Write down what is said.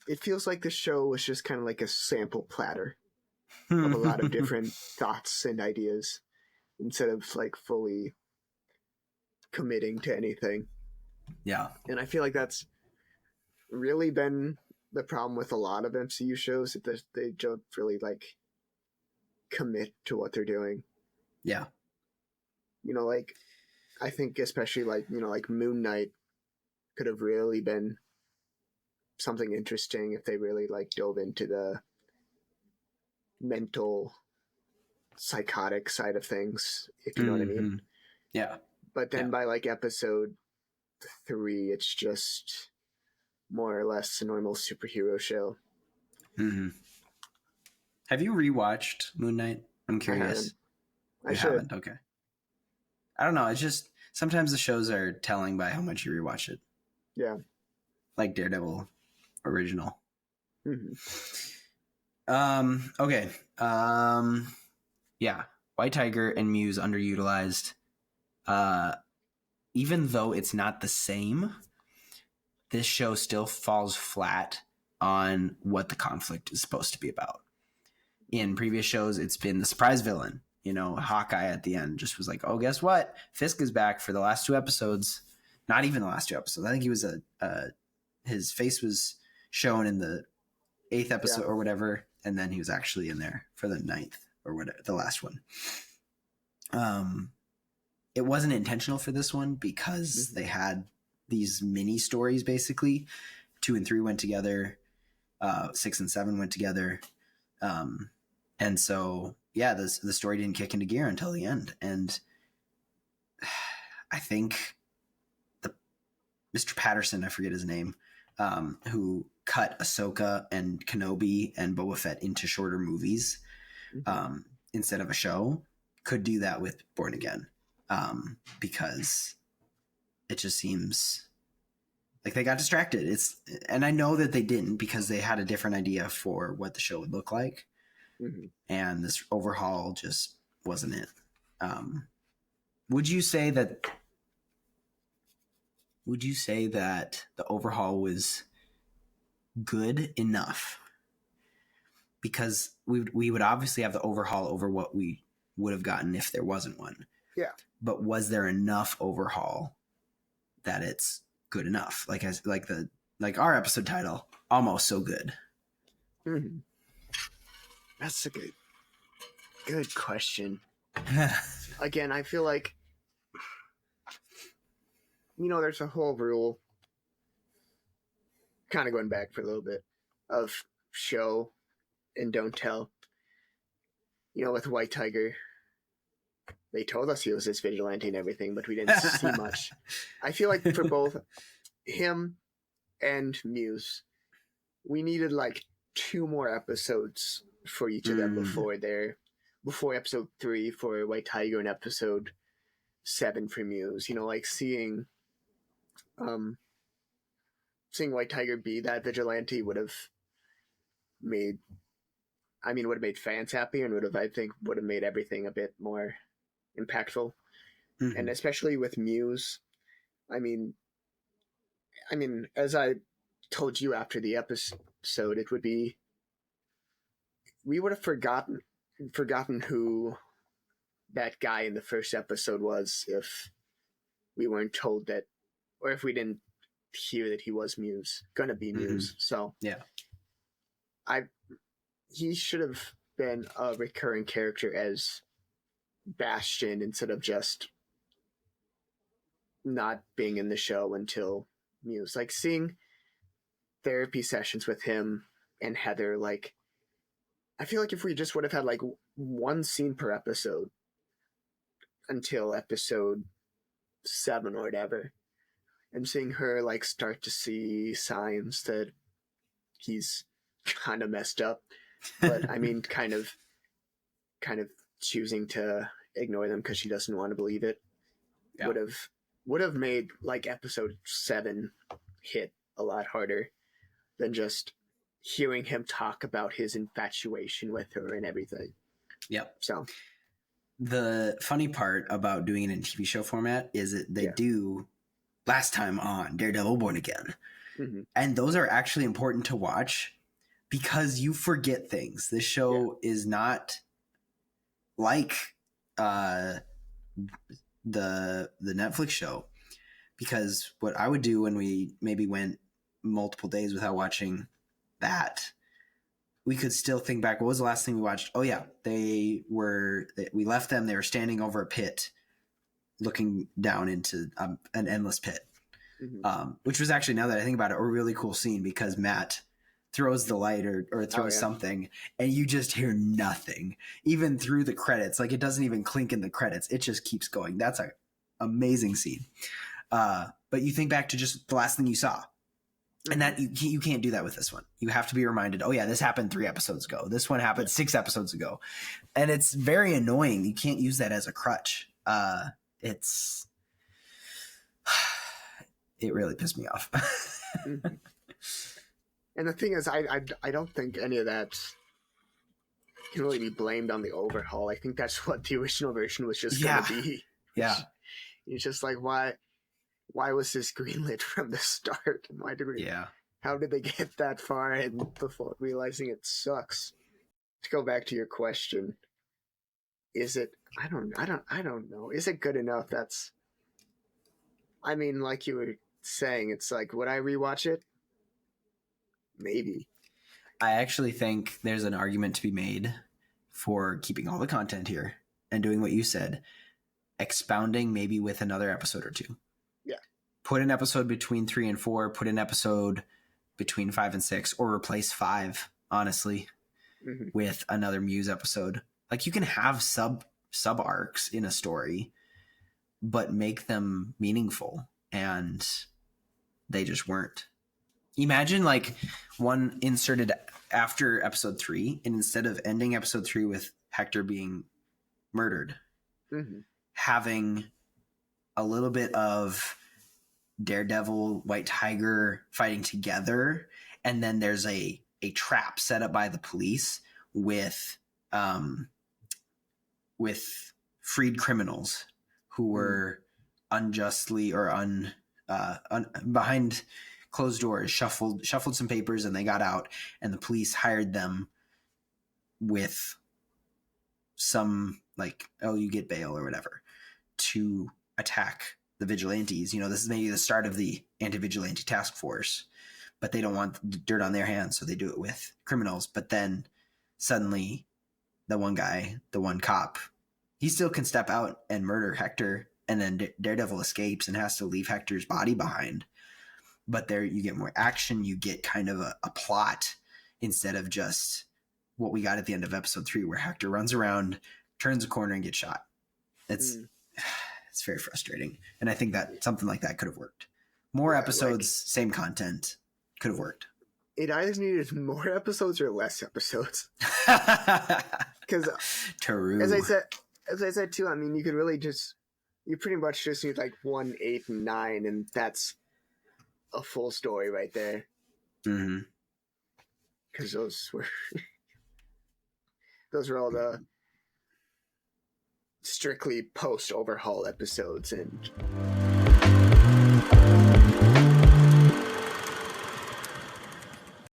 it feels like the show was just kind of like a sample platter of a lot of different thoughts and ideas instead of like fully committing to anything. Yeah. And I feel like that's really been the problem with a lot of MCU shows, that they don't really like commit to what they're doing. Yeah. You know, like I think especially like, you know, like Moon Knight could have really been something interesting if they really like dove into the mental psychotic side of things, if you know what I mean. Yeah. But then by like episode 3, it's just more or less a normal superhero show. Mm-hmm. Have you rewatched Moon Knight? I'm curious. I should. Okay. I don't know. It's just sometimes the shows are telling by how much you rewatch it. Yeah. Like Daredevil original. Mm-hmm. Okay. Yeah. White Tiger and Muse underutilized. Even though it's not the same, this show still falls flat on what the conflict is supposed to be about. In previous shows, it's been the surprise villain. You know, Hawkeye at the end just was like, oh, guess what? Fisk is back for the last 2 episodes. Not even the last 2 episodes. I think he was his face was shown in the 8th episode or whatever, and then he was actually in there for the 9th or whatever, the last one. It wasn't intentional for this one because they had these mini stories basically. 2 and 3 went together, 6 and 7 went together, and so the story didn't kick into gear until the end. And I think Mr. Patterson, I forget his name, who cut Ahsoka and Kenobi and Boba Fett into shorter movies instead of a show, could do that with Born Again, because it just seems like they got distracted. And I know that they didn't, because they had a different idea for what the show would look like, and this overhaul just wasn't it. Would you say that the overhaul was good enough? Because we would obviously have the overhaul over what we would have gotten if there wasn't one. Yeah. But was there enough overhaul that it's good enough? Like our episode title, Almost So Good. Mm-hmm. That's a good question. Again, I feel like, you know, there's a whole rule, kind of going back for a little bit, of show and don't tell. You know, with White Tiger, they told us he was this vigilante and everything, but we didn't see much. I feel like for both him and Muse, we needed like 2 more episodes for each of them before episode 3 for White Tiger and episode 7 for Muse. You know, like seeing White Tiger be that vigilante would have made fans happy, and would have made everything a bit more impactful. And especially with Muse, I mean, as I told you after the episode, it would be, we would have forgotten who that guy in the first episode was if we weren't told that, or if we didn't hear that he was gonna be Muse. So he should have been a recurring character as Bastion, instead of just not being in the show until Muse. Like seeing therapy sessions with him and Heather, like, I feel like if we just would have had like 1 scene per episode until episode 7 or whatever, and seeing her like start to see signs that he's kind of messed up, but I mean kind of choosing to ignore them because she doesn't want to believe it, would have made like episode 7 hit a lot harder than just hearing him talk about his infatuation with her and everything. Yep. So the funny part about doing it in TV show format is that they do last time on Daredevil Born Again. And those are actually important to watch because you forget things. This show is not like the Netflix show, because what I would do when we maybe went multiple days without watching that, we could still think back, what was the last thing we watched? Oh yeah, we left them, they were standing over a pit looking down into an endless pit, which was actually, now that I think about it, a really cool scene, because Matt throws the light or throws something, and you just hear nothing even through the credits. Like, it doesn't even clink in the credits, it just keeps going. That's an amazing scene. But you think back to just the last thing you saw, and that you can't do that with this one. You have to be reminded, oh yeah, this happened 3 episodes ago, this one happened 6 episodes ago, and it's very annoying. You can't use that as a crutch. It really pissed me off. And the thing is, I don't think any of that can really be blamed on the overhaul. I think that's what the original version was just going to be. Yeah. It's just like, why was this greenlit from the start? Why did we? Yeah. How did they get that far and before realizing it sucks? To go back to your question, is it? I don't know. Is it good enough? I mean, like you were saying, it's like, would I rewatch it? Maybe. I actually think there's an argument to be made for keeping all the content here and doing what you said, expounding maybe with another episode or 2. Yeah. Put an episode between 3 and 4, put an episode between 5 and 6, or replace 5, honestly, with another Muse episode. Like, you can have sub arcs in a story, but make them meaningful, and they just weren't. Imagine like one inserted after episode 3, and instead of ending episode 3 with Hector being murdered, having a little bit of Daredevil, White Tiger fighting together, and then there's a trap set up by the police with freed criminals who were unjustly or behind closed doors, shuffled some papers, and they got out, and the police hired them with some, like, oh, you get bail or whatever, to attack the vigilantes. This is maybe the start of the anti-vigilante task force, but they don't want dirt on their hands, so they do it with criminals. But then suddenly the one cop, he still can step out and murder Hector, and then Daredevil escapes and has to leave Hector's body behind. But there you get more action, you get kind of a plot, instead of just what we got at the end of episode 3, where Hector runs around, turns a corner, and gets shot. It's very frustrating. And I think that something like that could have worked. More episodes, same content, could have worked. It either needed more episodes or less episodes. Because as I said too, I mean, you pretty much just need like 1, 8, and 9, and that's a full story right there. Because those were all the strictly post overhaul episodes, and